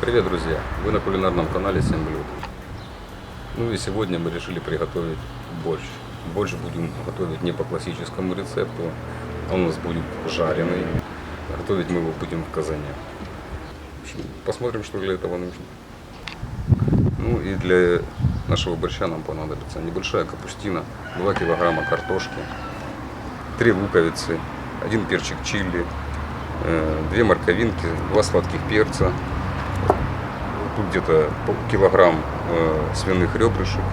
Привет, друзья! Вы на кулинарном канале 7 блюд. Ну и сегодня мы решили приготовить борщ. Борщ будем готовить не по классическому рецепту, а он у нас будет жареный. Готовить мы его будем в казане. В общем, посмотрим, что для этого нужно. Ну и для нашего борща нам понадобится небольшая капустина, 2 килограмма картошки, 3 луковицы, 1 перчик чили, 2 морковинки, 2 сладких перца. Тут где-то килограмм свиных ребрышек,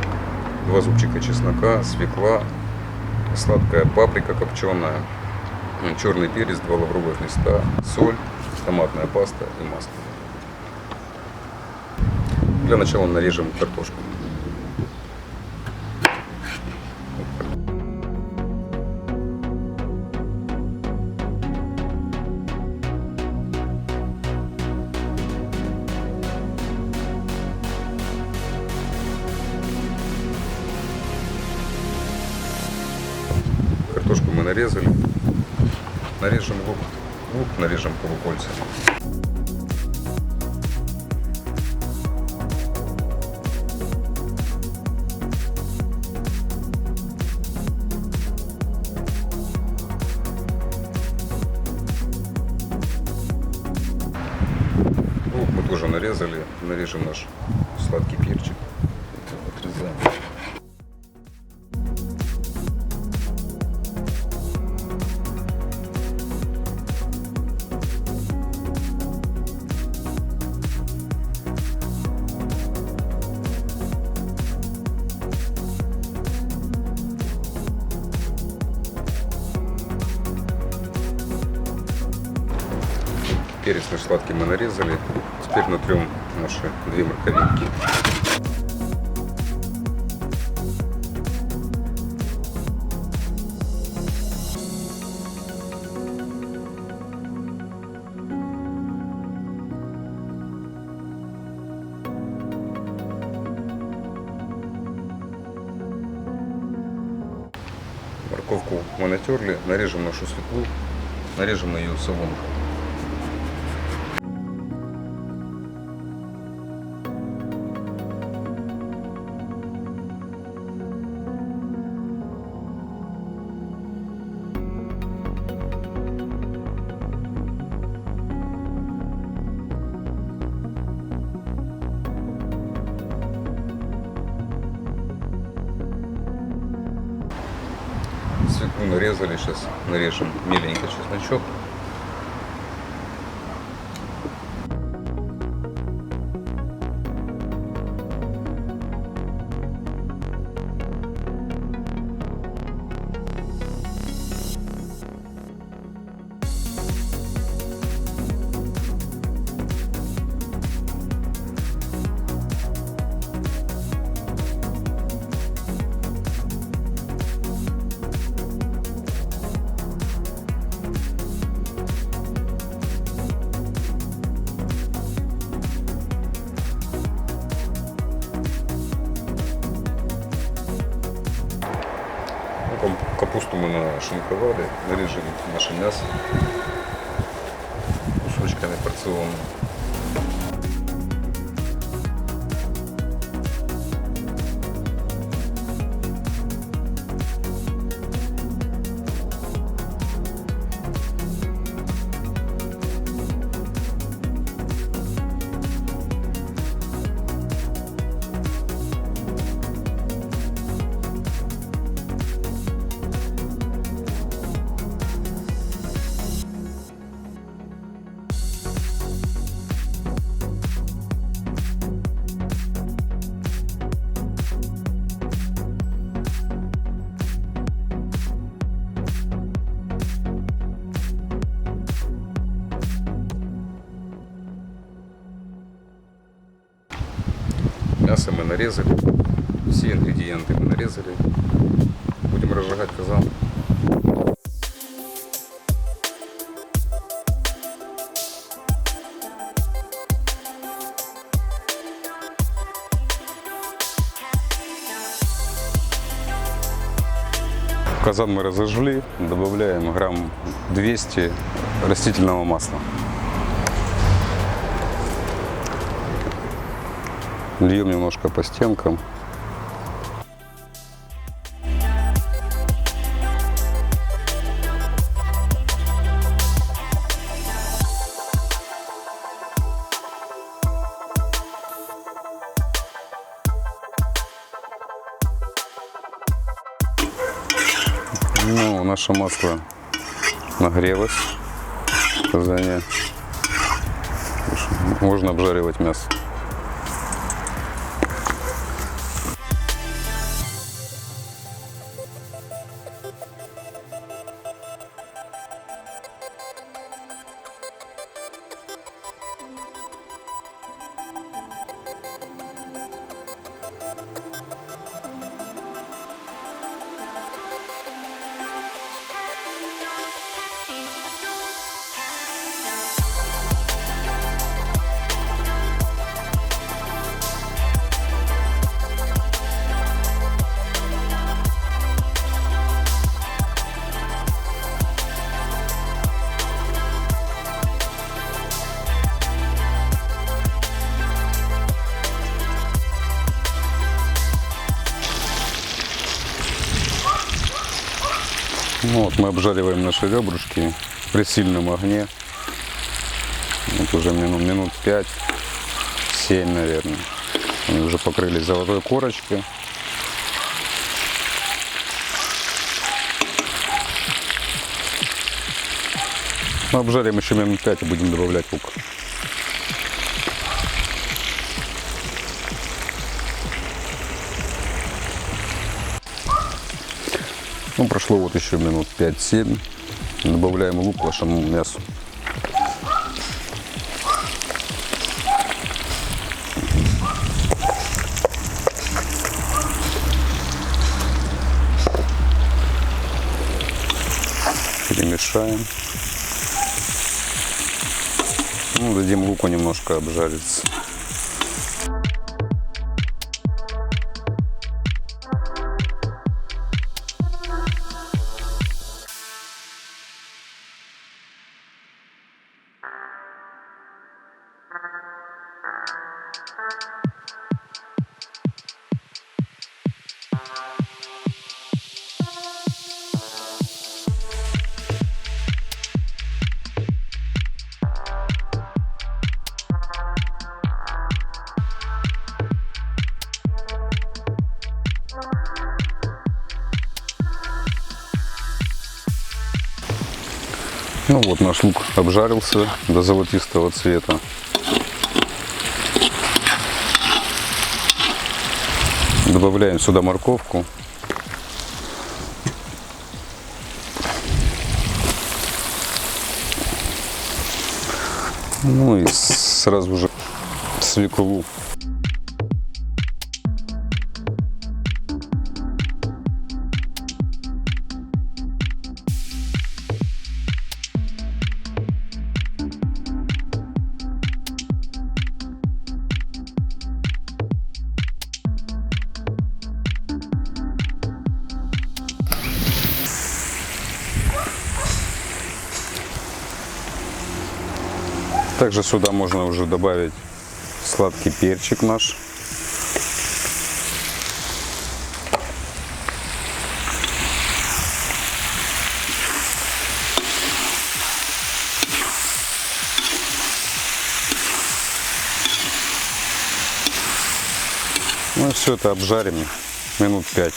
2 зубчика чеснока, свекла, сладкая паприка копченая, черный перец, 2 лавровых листа, соль, томатная паста и масло. Для начала нарежем картошку. Картошку мы нарезали. Нарежем лук. Лук нарежем полукольцами. Лук мы тоже нарезали. Нарежем наш сладкий перчик. Отрезаем. Перец наш сладкий мы нарезали. Теперь натрем наши 2 морковинки. Морковку мы натерли, нарежем нашу свеклу, нарежем ее соломкой. Свеклу нарезали, сейчас нарежем меленько чесночок. Капусту мы нашинковали, нарежем наше мясо кусочками порционно. Мясо мы нарезали, все ингредиенты мы нарезали. Будем разжигать казан. Казан мы разожгли, добавляем грамм 200 растительного масла. Льем немножко по стенкам. Ну, наше масло нагрелось в казане. Можно обжаривать мясо. Ну, вот мы обжариваем наши ребрышки при сильном огне. Вот уже минут 5-7, наверное. Они уже покрылись золотой корочкой. Мы обжарим еще минут 5 и будем добавлять лук. Ну, прошло вот еще минут 5-7. Добавляем лук к вашему мясу. Перемешаем. Ну, дадим луку немножко обжариться. Ну вот наш лук обжарился до золотистого цвета. Добавляем сюда морковку. Ну и сразу же свеклу. Также сюда можно уже добавить сладкий перчик наш. Ну и все это обжарим минут 5.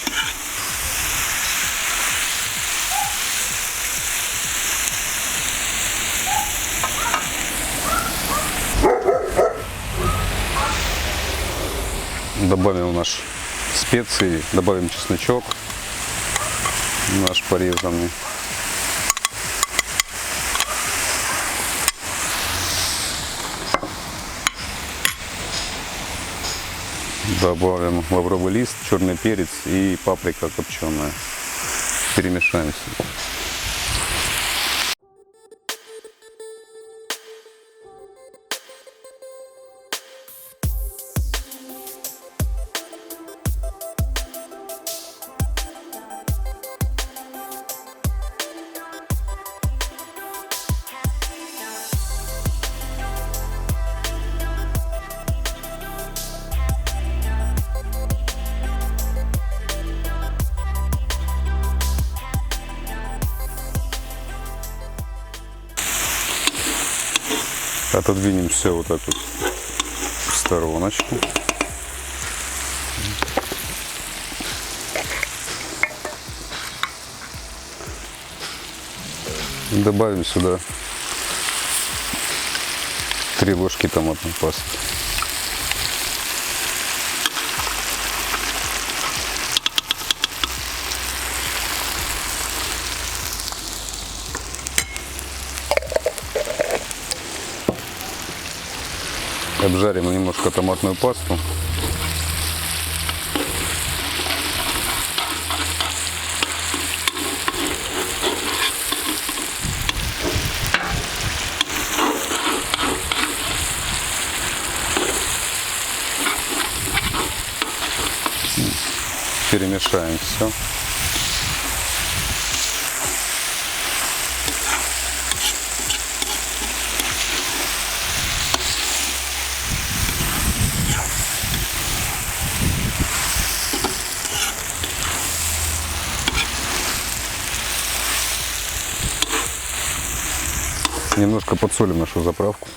Добавим наш специи, добавим чесночок наш порезанный. Добавим лавровый лист, черный перец и паприка копченая. Перемешаем все. Отодвинем все вот так вот в стороночку. Добавим сюда 3 ложки томатной пасты. Обжарим немножко томатную пасту. Перемешаем все. Немножко подсолим нашу заправку.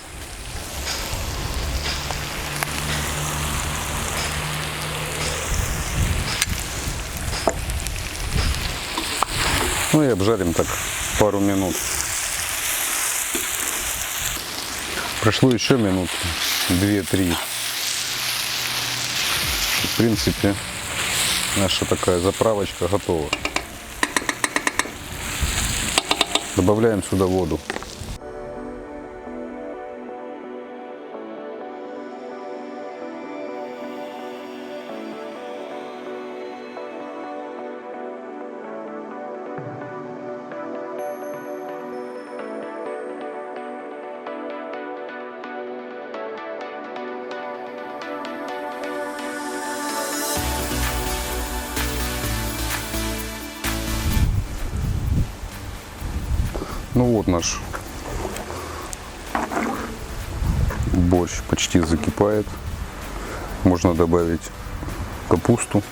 Ну и обжарим так пару минут. Прошло еще минут 2-3. В принципе, наша такая заправочка готова. Добавляем сюда воду. Ну вот наш борщ почти закипает. Можно добавить капусту.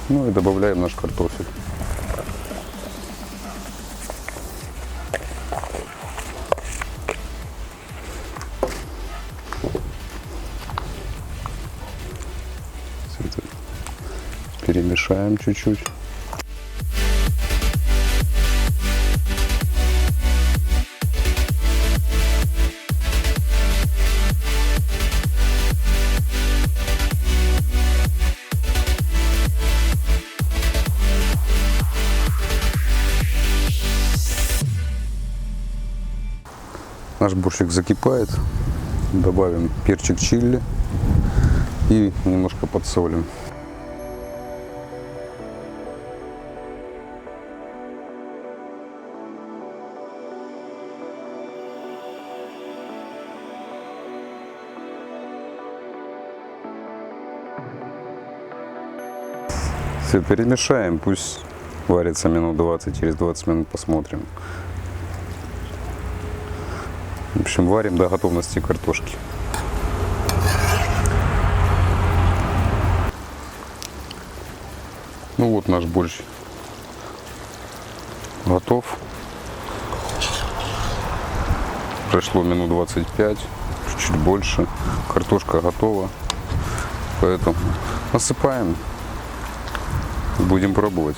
Ну и добавляем наш картофель. Перемешаем чуть-чуть. Наш борщик закипает. Добавим перчик чили и немножко подсолим. Все перемешаем, пусть варится минут 20, через 20 минут посмотрим. В общем, варим до готовности картошки. Ну вот наш борщ готов. Прошло минут 25, чуть-чуть больше. Картошка готова. Поэтому насыпаем. Будем пробовать.